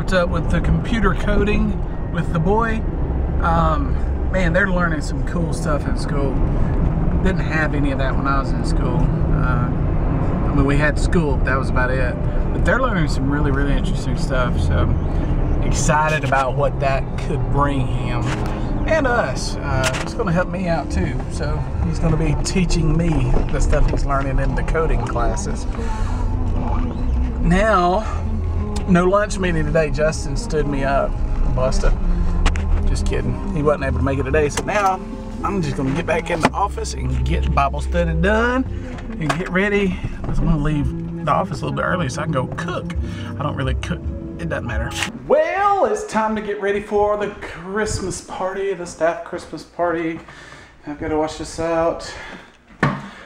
wrapped up with the computer coding with the boy. Man, they're learning some cool stuff in school. Didn't have any of that when I was in school. I mean, we had school, but that was about it. But they're learning some really, really interesting stuff. So I'm excited about what that could bring him and us. It's going to help me out too. So he's going to be teaching me the stuff he's learning in the coding classes. Now, no lunch meeting today. Justin stood me up. Busta. Just kidding. He wasn't able to make it today. So now I'm just going to get back in the office and get Bible study done and get ready. I'm going to leave the office a little bit early so I can go cook. I don't really cook. It doesn't matter. Well, it's time to get ready for the Christmas party, the staff Christmas party. I've got to wash this out.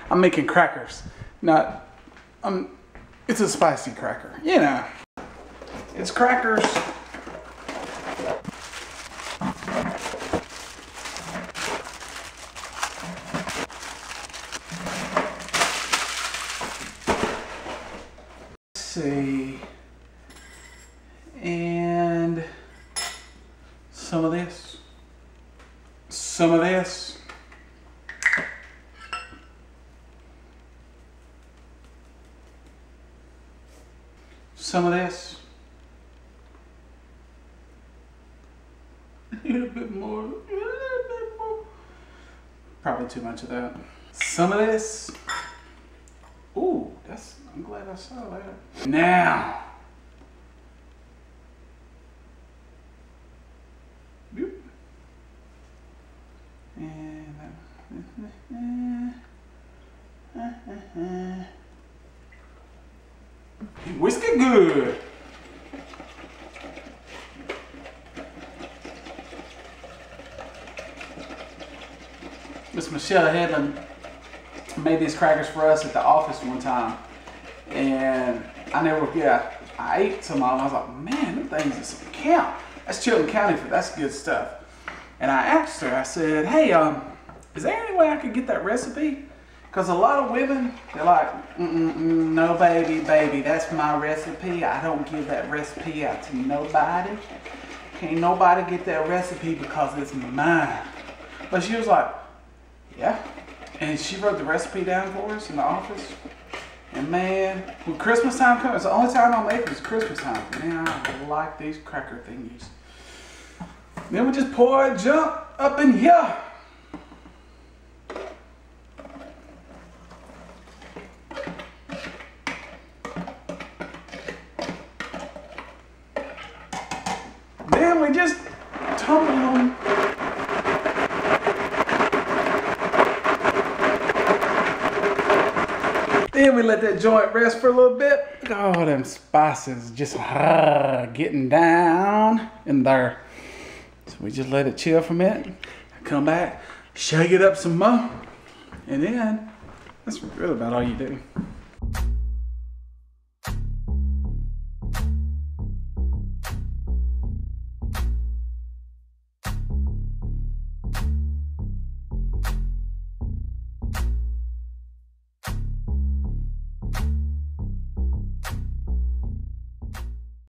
I'm making crackers. It's a spicy cracker. You know, it's crackers. See, and some of this, some of this, some of this, a little bit more, probably too much of that, some of this. Ooh, I'm glad I saw that. Now, boop. And whisk it good. Miss Michelle Headland made these crackers for us at the office one time, and I never forget. I ate some of them. I was like, man, them things are some count. That's Chilton County food. That's good stuff. And I asked her. I said, hey, is there any way I could get that recipe? Because a lot of women, they're like, no, baby, that's my recipe. I don't give that recipe out to nobody. Can't nobody get that recipe because it's mine. But she was like, yeah. And she wrote the recipe down for us in the office. And man, when Christmas time comes, it's the only time I make it is Christmas time. Man, I like these cracker thingies. Then we just pour a jump up in here. Then we just tumble them. Then we let that joint rest for a little bit. Oh, them spices just getting down in there. So we just let it chill for a minute. Come back, shake it up some more. And then, that's really about all you do.